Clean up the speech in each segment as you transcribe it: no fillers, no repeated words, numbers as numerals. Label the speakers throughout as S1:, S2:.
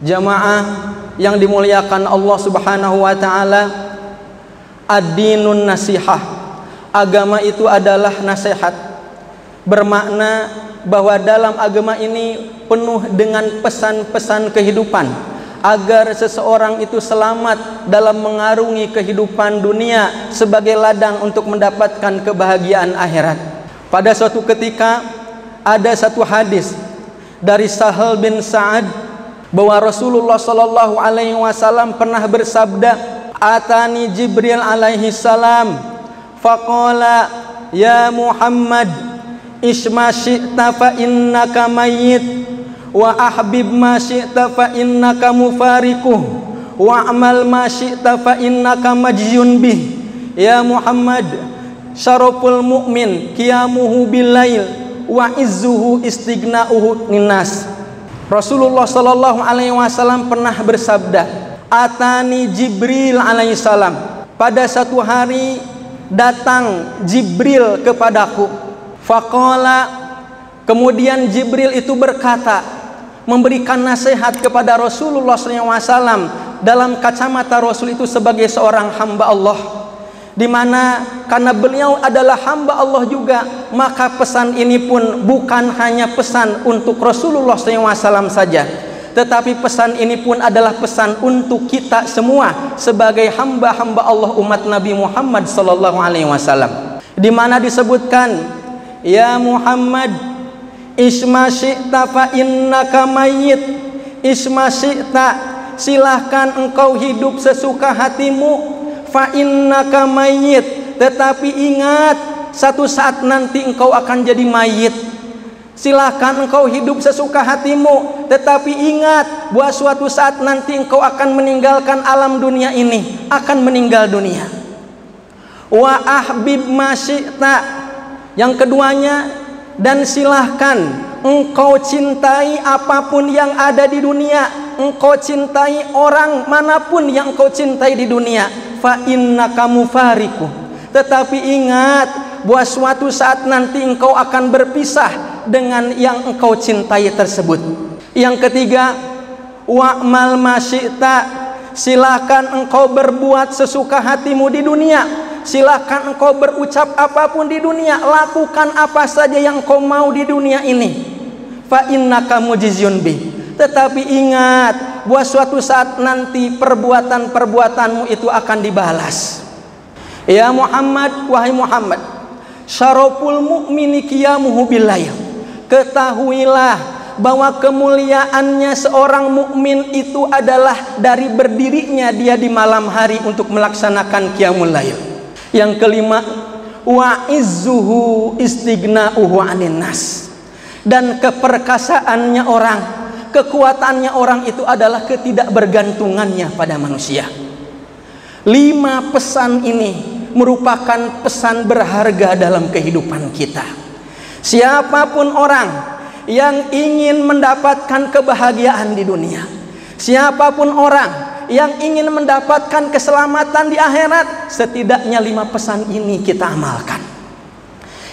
S1: Jamaah yang dimuliakan Allah Subhanahu wa taala, ad-dinun nasihah. Agama itu adalah nasihat. Bermakna bahwa dalam agama ini penuh dengan pesan-pesan kehidupan agar seseorang itu selamat dalam mengarungi kehidupan dunia sebagai ladang untuk mendapatkan kebahagiaan akhirat. Pada suatu ketika ada satu hadis dari Sahal bin Sa'ad bahwa Rasulullah sallallahu alaihi wasallam pernah bersabda, "Atani Jibril alaihi salam faqala ya Muhammad isma syi'ta fa innaka mayyit wa ahbib ma syi'ta fa innaka mufariquh wa amal ma syi'ta fa innaka majzun bih. Ya Muhammad, syaraful mu'min qiyamuhu bil lail wa izzuhu istighna'uhu ninnas." Rasulullah sallallahu alaihi wasallam pernah bersabda, "Atani Jibril alaihi salam." Pada satu hari datang Jibril kepadaku. Faqala, kemudian Jibril itu berkata, memberikan nasihat kepada Rasulullah SAW dalam kacamata Rasul itu sebagai seorang hamba Allah, di mana karena beliau adalah hamba Allah juga, maka pesan ini pun bukan hanya pesan untuk Rasulullah SAW saja, tetapi pesan ini pun adalah pesan untuk kita semua sebagai hamba-hamba Allah umat Nabi Muhammad SAW, di mana disebutkan, "Ya Muhammad, isma syi'ta fa innaka mayyit." Isma syi'ta, silahkan engkau hidup sesuka hatimu. Fa innaka mayyit, tetapi ingat satu saat nanti engkau akan jadi mayit. Silahkan engkau hidup sesuka hatimu, tetapi ingat bahwa suatu saat nanti engkau akan meninggalkan alam dunia ini, akan meninggal dunia. Wa ahbib ma syi'ta, yang keduanya, dan silahkan engkau cintai apapun yang ada di dunia, engkau cintai orang manapun yang engkau cintai di dunia. Fa innaka mufariquh, tetapi ingat bahwa suatu saat nanti engkau akan berpisah dengan yang engkau cintai tersebut. Yang ketiga, wa'mal ma syi'ta, silahkan engkau berbuat sesuka hatimu di dunia, silahkan engkau berucap apapun di dunia, lakukan apa saja yang engkau mau di dunia ini. Fa innaka mujizun bih, tetapi ingat bahwa suatu saat nanti perbuatan-perbuatanmu itu akan dibalas. Ya Muhammad, wahai Muhammad, syaraful mu'mini qiyamuhu bil lail, ketahuilah bahwa kemuliaannya seorang mukmin itu adalah dari berdirinya dia di malam hari untuk melaksanakan qiyamul lail. Yang kelima, wa izzuhu istighna'uhu 'anin nas, dan keperkasaannya orang, kekuatannya orang itu adalah ketidakbergantungannya pada manusia. 5 pesan ini merupakan pesan berharga dalam kehidupan kita. Siapapun orang yang ingin mendapatkan kebahagiaan di dunia, siapapun orang yang ingin mendapatkan keselamatan di akhirat, setidaknya 5 pesan ini kita amalkan.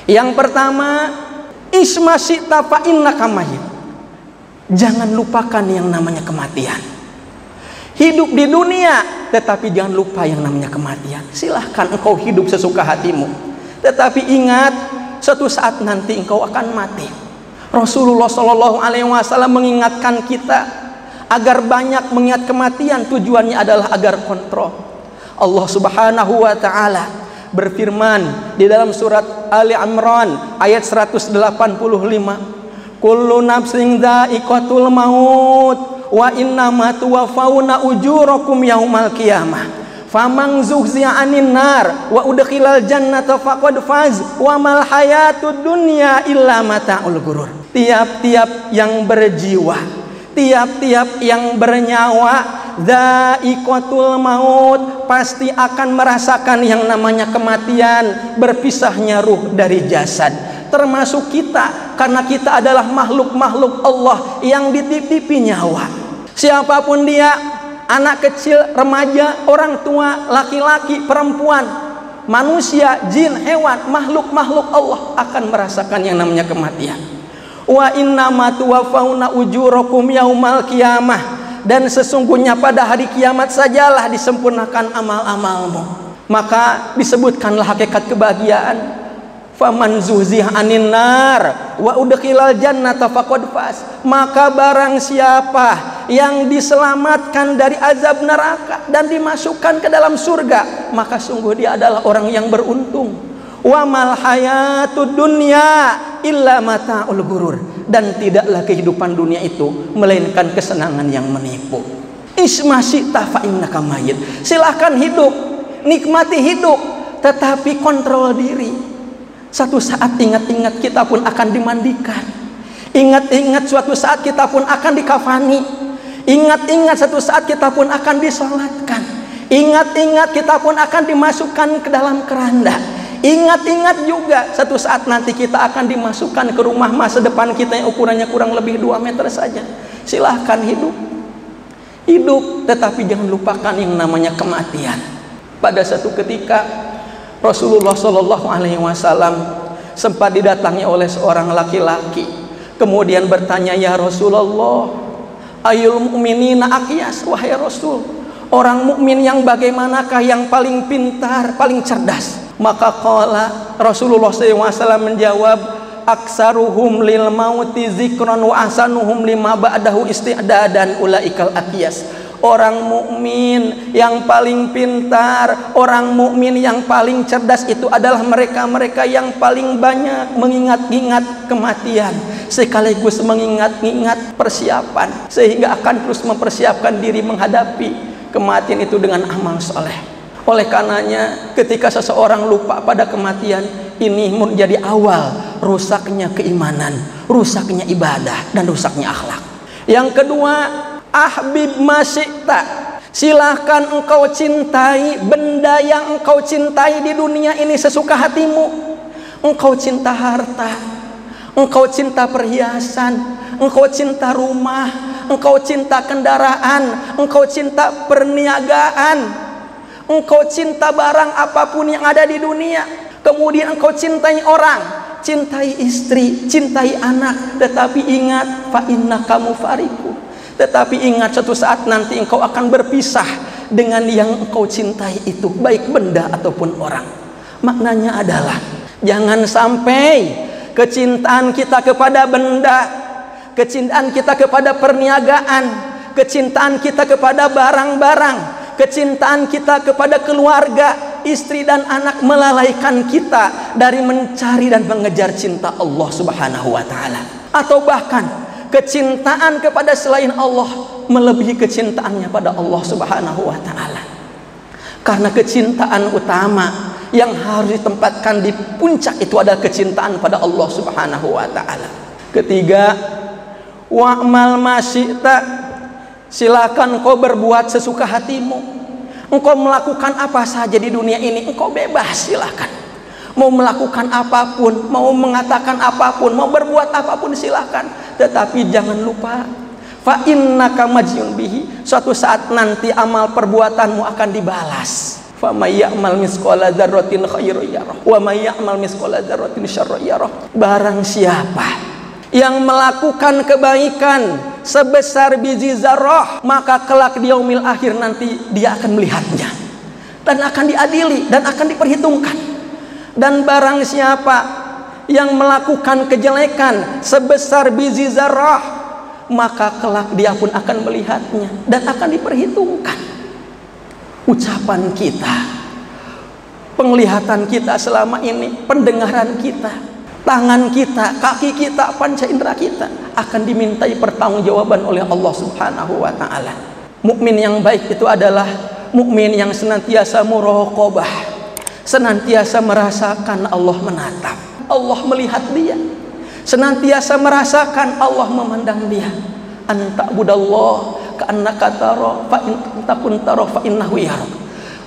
S1: Yang pertama, isma syi'ta fa innaka mayyit. Jangan lupakan yang namanya kematian. Hidup di dunia, tetapi jangan lupa yang namanya kematian. Silahkan engkau hidup sesuka hatimu, tetapi ingat suatu saat nanti engkau akan mati. Rasulullah Shallallahu Alaihi Wasallam mengingatkan kita agar banyak mengingat kematian. Tujuannya adalah agar kontrol. Allah Subhanahu Wa Taala berfirman di dalam surat Ali Imran ayat 185, kullu nafsin dha'iqatul maut wa innama tuwaffawna ujurakum yaumal qiyamah faman zuhziya 'anil nar wa udkhilal jannata faqad faz wa mal hayatud dunya illa mata'ul ghurur. Tiap-tiap yang berjiwa, tiap-tiap yang bernyawa, dha'iqatul maut, pasti akan merasakan yang namanya kematian, berpisahnya ruh dari jasad. Termasuk kita, karena kita adalah makhluk-makhluk Allah yang dititipi nyawa. Siapapun dia, anak kecil, remaja, orang tua, laki-laki, perempuan, manusia, jin, hewan, makhluk-makhluk Allah akan merasakan yang namanya kematian. Wa innama tuwaffawna ujurakum yaumal qiyamah, dan sesungguhnya pada hari kiamat sajalah disempurnakan amal-amalmu. Maka disebutkanlah hakikat kebahagiaan. Faman zuhziha 'anil nar wa udkhilal jannata faqad faz. Maka barang siapa yang diselamatkan dari azab neraka dan dimasukkan ke dalam surga, maka sungguh dia adalah orang yang beruntung. Wa mal hayatud dunya illa mata'ul ghurur. Dan tidaklah kehidupan dunia itu melainkan kesenangan yang menipu. Ismasita fa innaka mayyit. Silakan hidup, nikmati hidup, tetapi kontrol diri. Satu saat ingat-ingat kita pun akan dimandikan. Ingat-ingat suatu saat kita pun akan dikafani. Ingat-ingat satu saat kita pun akan disolatkan. Ingat-ingat kita pun akan dimasukkan ke dalam keranda. Ingat-ingat juga satu saat nanti kita akan dimasukkan ke rumah masa depan kita yang ukurannya kurang lebih 2 meter saja. Silahkan hidup. Hidup, tetapi jangan lupakan yang namanya kematian. Pada satu ketika Rasulullah Shallallahu Alaihi Wasallam sempat didatangi oleh seorang laki-laki, kemudian bertanya, ya Rasulullah, ayul mu'minina aqyas, wahai Rasul, orang mukmin yang bagaimanakah yang paling pintar, paling cerdas? Maka qala Rasulullah SAW menjawab, aksaruhum lil mauti zikran wa ahsanuhum lima ba'dahu isti'dadan ulaikal aqyas. Orang mukmin yang paling pintar, orang mukmin yang paling cerdas itu adalah mereka-mereka yang paling banyak mengingat-ingat kematian sekaligus mengingat-ingat persiapan, sehingga akan terus mempersiapkan diri menghadapi kematian itu dengan amal soleh. Oleh karenanya ketika seseorang lupa pada kematian, ini menjadi awal rusaknya keimanan, rusaknya ibadah, dan rusaknya akhlak. Yang kedua, ahbib masyikta. Silahkan engkau cintai benda yang engkau cintai di dunia ini sesuka hatimu. Engkau cinta harta, engkau cinta perhiasan, engkau cinta rumah, engkau cinta kendaraan, engkau cinta perniagaan, engkau cinta barang apapun yang ada di dunia. Kemudian engkau cintai orang, cintai istri, cintai anak, tetapi ingat, fa innaka mufariqu. Tetapi ingat suatu saat nanti engkau akan berpisah dengan yang engkau cintai itu, baik benda ataupun orang. Maknanya adalah jangan sampai kecintaan kita kepada benda, kecintaan kita kepada perniagaan, kecintaan kita kepada barang-barang, kecintaan kita kepada keluarga, istri dan anak melalaikan kita dari mencari dan mengejar cinta Allah Subhanahu wa taala. Atau bahkan kecintaan kepada selain Allah melebihi kecintaannya pada Allah Subhanahu wa taala. Karena kecintaan utama yang harus ditempatkan di puncak itu adalah kecintaan pada Allah Subhanahu wa taala. Ketiga, wa'mal masyita. Silakan engkau berbuat sesuka hatimu. Engkau melakukan apa saja di dunia ini, engkau bebas, silakan. Mau melakukan apapun, mau mengatakan apapun, mau berbuat apapun silahkan. Tetapi jangan lupa, fa innaka majzun bihi. Suatu saat nanti amal perbuatanmu akan dibalas. Fa may ya'mal misqala dzarratin khairan yarah wa may ya'mal misqala dzarratin syarran yarah. Barang siapa yang melakukan kebaikan sebesar biji zarrah, maka kelak di yaumil akhir nanti dia akan melihatnya dan akan diadili dan akan diperhitungkan. Dan barang siapa yang melakukan kejelekan sebesar biji zarrah, maka kelak dia pun akan melihatnya dan akan diperhitungkan. Ucapan kita, penglihatan kita selama ini, pendengaran kita, tangan kita, kaki kita, panca indera kita akan dimintai pertanggungjawaban oleh Allah Subhanahu wa taala. Mukmin yang baik itu adalah mukmin yang senantiasa muraqabah, senantiasa merasakan Allah menatap, Allah melihat dia, senantiasa merasakan Allah memandang dia. Anta budallah ka'annaka tara fa in takun tara fa innahu yarak.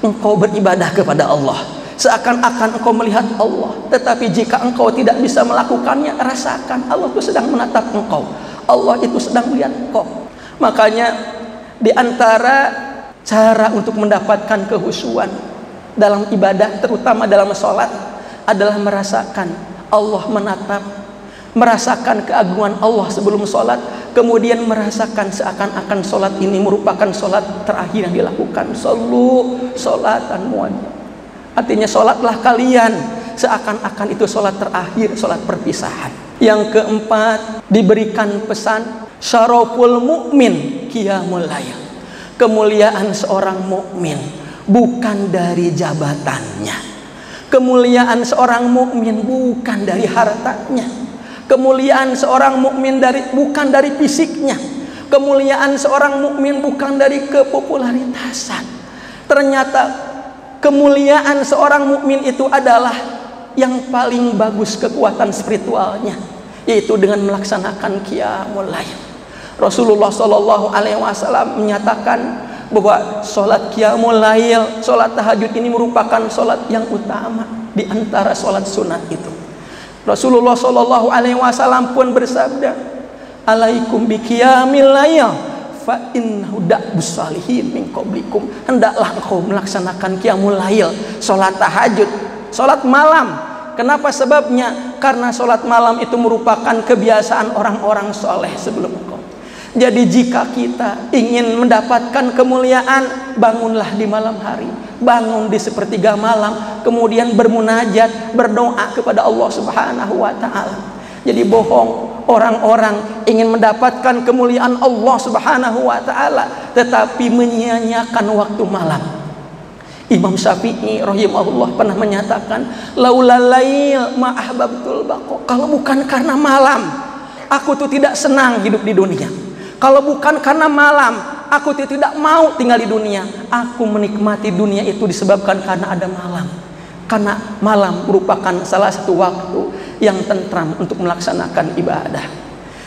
S1: Engkau beribadah kepada Allah seakan-akan engkau melihat Allah, tetapi jika engkau tidak bisa melakukannya, rasakan Allah itu sedang menatap engkau, Allah itu sedang melihat engkau. Makanya di antara cara untuk mendapatkan kehusuan dalam ibadah, terutama dalam sholat, adalah merasakan Allah menatap, merasakan keagungan Allah sebelum sholat, kemudian merasakan seakan-akan sholat ini merupakan sholat terakhir yang dilakukan. Sallu sholatan muwaddi'. Artinya sholatlah kalian seakan-akan itu sholat terakhir, sholat perpisahan. Yang keempat, diberikan pesan syaraful mu'min qiyamul lail. Kemuliaan seorang mukmin bukan dari jabatannya. Kemuliaan seorang mukmin bukan dari hartanya. Kemuliaan seorang mukmin bukan dari fisiknya. Kemuliaan seorang mukmin bukan dari kepopularitasan. Ternyata kemuliaan seorang mukmin itu adalah yang paling bagus kekuatan spiritualnya, yaitu dengan melaksanakan qiyamul lail. Rasulullah Shallallahu Alaihi Wasallam menyatakan bahwa sholat qiyamul lail, sholat tahajud ini merupakan sholat yang utama di antara sholat sunat itu. Rasulullah Shallallahu Alaihi Wasallam pun bersabda, "Alaikum bi qiyamil lail, fa innahu da'bus salihin min qablikum." Hendaklah engkau melaksanakan qiyamul lail, sholat tahajud, sholat malam. Kenapa sebabnya? Karena sholat malam itu merupakan kebiasaan orang-orang soleh sebelum engkau. Jadi jika kita ingin mendapatkan kemuliaan, bangunlah di malam hari, bangun di sepertiga malam, kemudian bermunajat, berdoa kepada Allah Subhanahu wa Ta'ala. Jadi bohong orang-orang ingin mendapatkan kemuliaan Allah Subhanahu wa Ta'ala tetapi menyia-nyiakan waktu malam. Imam Syafi'i rahimahullah pernah menyatakan, laulal lail ma ahbabtul baqa. Kalau bukan karena malam, aku tuh tidak senang hidup di dunia. Kalau bukan karena malam, aku tidak mau tinggal di dunia. Aku menikmati dunia itu disebabkan karena ada malam. Karena malam merupakan salah satu waktu yang tentram untuk melaksanakan ibadah.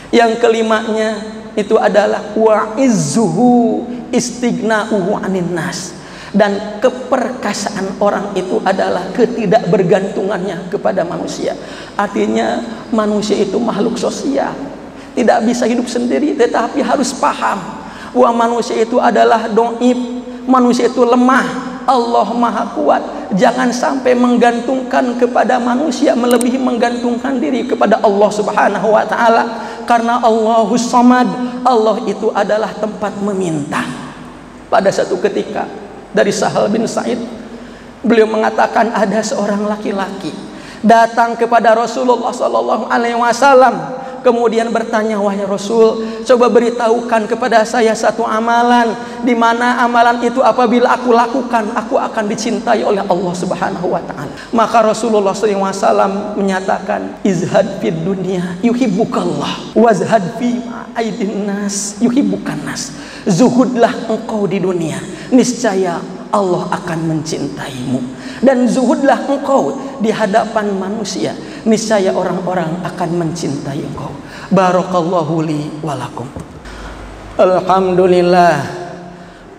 S1: Yang kelimanya itu adalah wa'izzuhu istighna'uhu 'anin nas. Dan keperkasaan orang itu adalah ketidakbergantungannya kepada manusia. Artinya manusia itu makhluk sosial, tidak bisa hidup sendiri, tetapi harus paham bahwa manusia itu adalah doib, manusia itu lemah, Allah maha kuat. Jangan sampai menggantungkan kepada manusia melebihi menggantungkan diri kepada Allah Subhanahu wa Ta'ala. Karena Allahus Samad, Allah itu adalah tempat meminta. Pada satu ketika dari Sahal bin Sa'id, beliau mengatakan ada seorang laki-laki datang kepada Rasulullah Sallallahu Alaihi Wasallam, kemudian bertanya, wahai Rasul, coba beritahukan kepada saya satu amalan, di mana amalan itu apabila aku lakukan, aku akan dicintai oleh Allah Subhanahu wa Ta'ala. Maka Rasulullah SAW menyatakan, izhad fid dunya yuhibbukallah, wazhad fi aidin nas yuhibbukan nas. Zuhudlah engkau di dunia, niscaya Allah akan mencintaimu. Dan zuhudlah engkau di hadapan manusia, niscaya orang-orang akan mencintai engkau. Barakallahu li walakum. Alhamdulillah,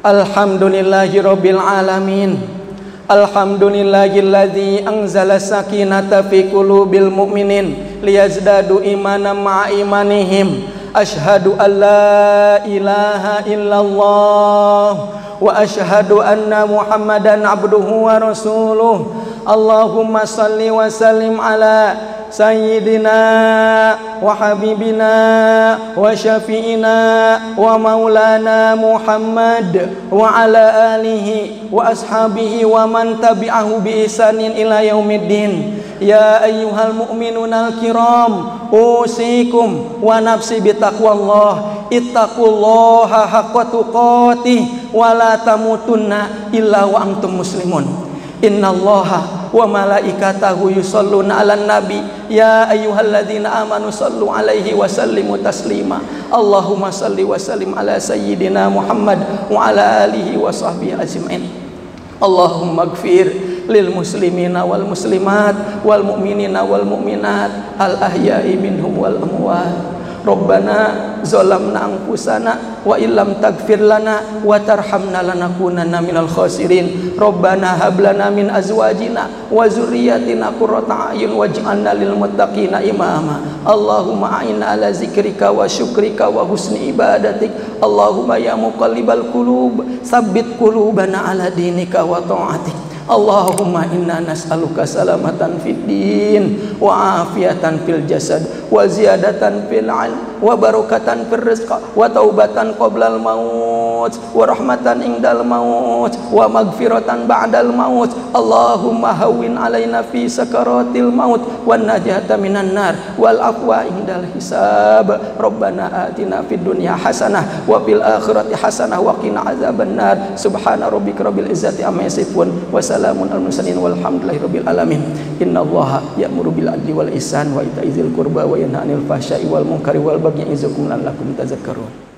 S1: alhamdulillahi rabbil alamin. Alhamdulillahilladzi anzala sakinata fi qulubil mu'minin liyazdadu imanan ma'a imanihim. Ashhadu an la ilaha illallah wa ashhadu anna Muhammadan abduhu wa rasuluh. Allahumma salli wa sallim ala sayyidina wa habibina wa syafi'ina wa maulana Muhammad wa ala alihi wa ashabihi wa man tabi'ahu bi ihsanin ila yaumiddin. Ya ayyuhal mu'minunal kiram, usikum wa nafsi bitaqwallah. Ittaqullaha haqqa tuqatih wa la tamutunna illa wa antum muslimun. Innallaha wa malaikatahu yusholluna 'alan nabi ya ayyuhalladzina amanu shallu 'alaihi wa sallimu taslima. Allahumma shalli wa sallim ala sayyidina Muhammad wa ala alihi wa sahbihi ajmain. Allahumma ighfir lil muslimina wal muslimat wal mu'minina wal mu'minat al ahya'i minhum wal amwat. Rabbana zalamna anfusana wa illam taghfir lana wa tarhamna lanakunanna minal khasirin. Rabbana hab lana min azwajina wa dzurriyyatina qurrata a'yun waj'alna lil muttaqina imama. Allahumma a'inna ala zikrika wa syukrika wa husni ibadatik. Allahumma ya muqallibal qulub tsabbit qulubana ala dinika wa ta'atik. Allahumma inna nas'aluka salamatan fid din wa afiatan fil jasad wa ziyadatan fil ilm wa barakatan fir rizq wa taubatan qoblal maut wa rahmatan indal maut wa magfiratan ba'dal maut. Allahumma hawwin alaina fi sakaratil maut wan najata minan nar wal afwa indal hisab. Rabbana atina fid dunya hasanah wa fil akhirati hasanah wa qina azabannar. Subhana rabbika rabbil izzati amma yasifun wa salamun alal mursalin walhamdulillahi rabbil alamin. Innallaha ya'muru bil adli wal ihsan wa ita'i dzil qurba wa yanha 'anil fahsya'i wal munkari wal bagyi ya'izukum la'allakum tadhakkarun.